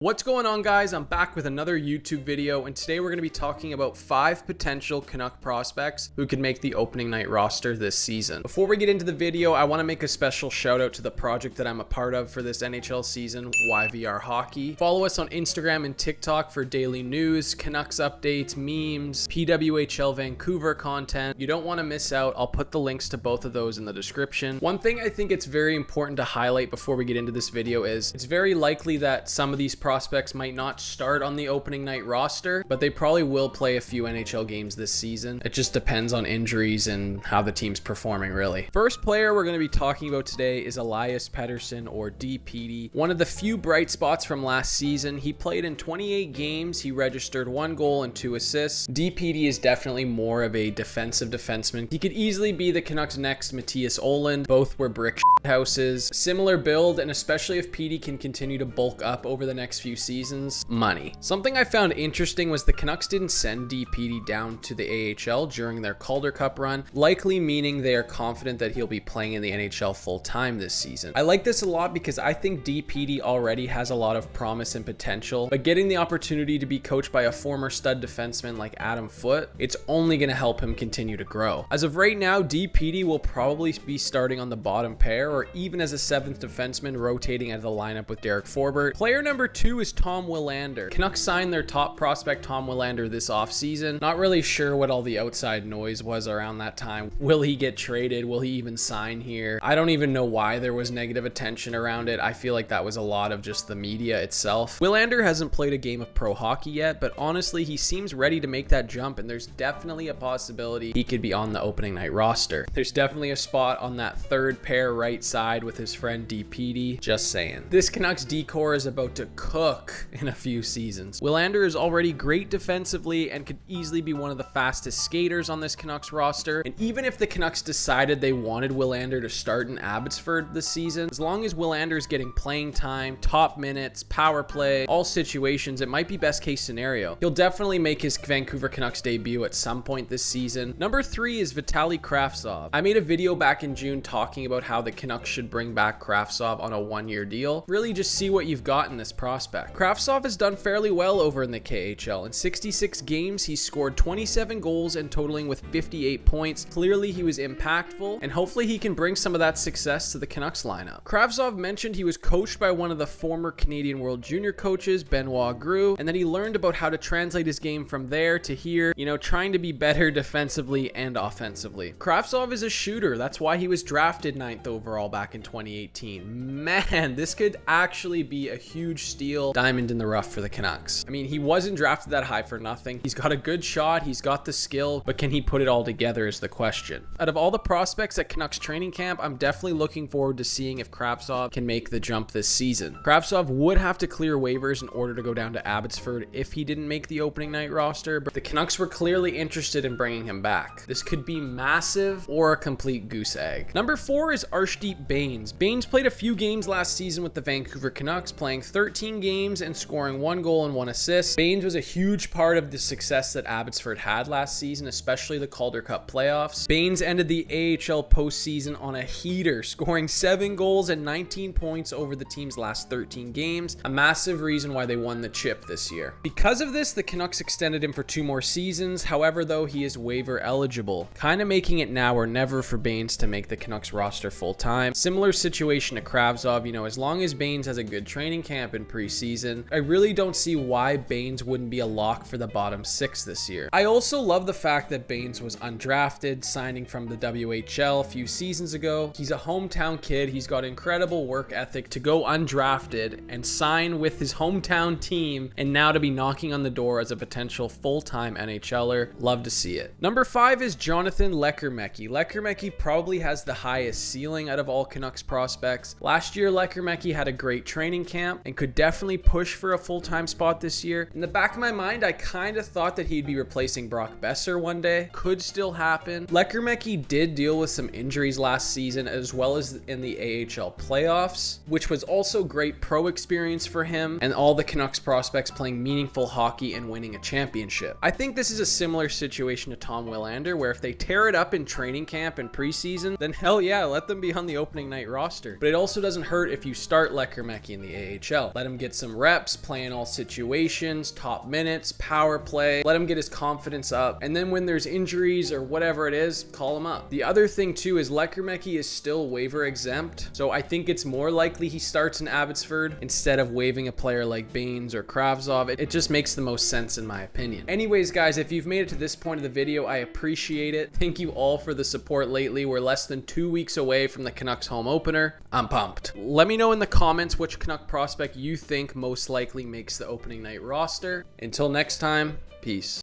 What's going on, guys? I'm back with another YouTube video, and today we're going to be talking about 5 potential Canuck prospects who could make the opening night roster this season. Before we get into the video, I want to make a special shout out to the project that I'm a part of for this NHL season, YVRHOCKEY. Follow us on Instagram and TikTok for daily news, Canucks updates, memes, PWHL Vancouver content. You don't want to miss out. I'll put the links to both of those in the description. One thing I think it's very important to highlight before we get into this video is it's very likely that some of these prospects might not start on the opening night roster, but they probably will play a few NHL games this season. It just depends on injuries and how the team's performing, really. First player we're going to be talking about today is Elias Pettersson, or DPD. One of the few bright spots from last season. He played in 28 games. He registered 1 goal and 2 assists. DPD is definitely more of a defensive defenseman. He could easily be the Canucks' next Matthias Ohlund. Both were brick houses. Similar build, and especially if PD can continue to bulk up over the next few seasons, money. Something I found interesting was the Canucks didn't send DPD down to the AHL during their Calder Cup run, likely meaning they are confident that he'll be playing in the NHL full-time this season. I like this a lot because I think DPD already has a lot of promise and potential, but getting the opportunity to be coached by a former stud defenseman like Adam Foote, it's only going to help him continue to grow. As of right now, DPD will probably be starting on the bottom pair or even as a 7th defenseman rotating out of the lineup with Derek Forbort. Player number 2 is Tom Willander. Canucks signed their top prospect Tom Willander this offseason. Not really sure what all the outside noise was around that time. Will he get traded? Will he even sign here? I don't even know why there was negative attention around it. I feel like that was a lot of just the media itself. Willander hasn't played a game of pro hockey yet, but honestly, he seems ready to make that jump, and there's definitely a possibility he could be on the opening night roster. There's definitely a spot on that third pair right side with his friend DPD. Just saying. This Canucks decor is about to cook in a few seasons. Willander is already great defensively and could easily be one of the fastest skaters on this Canucks roster. And even if the Canucks decided they wanted Willander to start in Abbotsford this season, as long as Willander is getting playing time, top minutes, power play, all situations, it might be best case scenario. He'll definitely make his Vancouver Canucks debut at some point this season. Number 3 is Vitali Kravtsov. I made a video back in June talking about how the Canucks should bring back Kravtsov on a 1-year deal. Really just see what you've got in this prospect. Kravtsov has done fairly well over in the KHL. In 66 games, he scored 27 goals and totaling with 58 points. Clearly, he was impactful, and hopefully he can bring some of that success to the Canucks lineup. Kravtsov mentioned he was coached by one of the former Canadian World Junior coaches, Benoit Groulx, and that he learned about how to translate his game from there to here, trying to be better defensively and offensively. Kravtsov is a shooter. That's why he was drafted 9th overall back in 2018. Man, this could actually be a huge steal, diamond in the rough for the Canucks. I mean, he wasn't drafted that high for nothing. He's got a good shot, he's got the skill, but can he put it all together is the question. Out of all the prospects at Canucks training camp, I'm definitely looking forward to seeing if Kravtsov can make the jump this season. Kravtsov would have to clear waivers in order to go down to Abbotsford if he didn't make the opening night roster, but the Canucks were clearly interested in bringing him back. This could be massive or a complete goose egg. Number 4 is Arshdeep Bains. Bains played a few games last season with the Vancouver Canucks, playing 13 games and scoring 1 goal and 1 assist. Bains was a huge part of the success that Abbotsford had last season, especially the Calder Cup playoffs. Bains ended the AHL postseason on a heater, scoring 7 goals and 19 points over the team's last 13 games, a massive reason why they won the chip this year. Because of this, the Canucks extended him for 2 more seasons. However, though, he is waiver eligible, kind of making it now or never for Bains to make the Canucks roster full-time. Similar situation to Kravtsov, as long as Bains has a good training camp in preseason, I really don't see why Bains wouldn't be a lock for the bottom 6 this year. I also love the fact that Bains was undrafted, signing from the WHL a few seasons ago. He's a hometown kid. He's got incredible work ethic to go undrafted and sign with his hometown team, and now to be knocking on the door as a potential full-time NHLer. Love to see it. Number 5 is Jonathan Lekkerimaki. Lekkerimaki probably has the highest ceiling out of all Canucks prospects. Last year, Lekkerimaki had a great training camp and could definitely push for a full-time spot this year. In the back of my mind, I kind of thought that he'd be replacing Brock Besser one day. Could still happen. Lekkerimaki did deal with some injuries last season as well as in the AHL playoffs, which was also great pro experience for him and all the Canucks prospects playing meaningful hockey and winning a championship. I think this is a similar situation to Tom Willander, where if they tear it up in training camp and preseason, then hell yeah, let them be on the opening night roster. But it also doesn't hurt if you start Lekkerimaki in the AHL. Let him get get some reps, play in all situations, top minutes, power play, let him get his confidence up. And then when there's injuries or whatever it is, call him up. The other thing too is Lekkerimaki is still waiver exempt. So I think it's more likely he starts in Abbotsford instead of waiving a player like Bains or Kravtsov. It just makes the most sense in my opinion. Anyways, guys, if you've made it to this point of the video, I appreciate it. Thank you all for the support lately. We're less than 2 weeks away from the Canucks home opener. I'm pumped. Let me know in the comments which Canuck prospect you think most likely makes the opening night roster. Until next time, peace.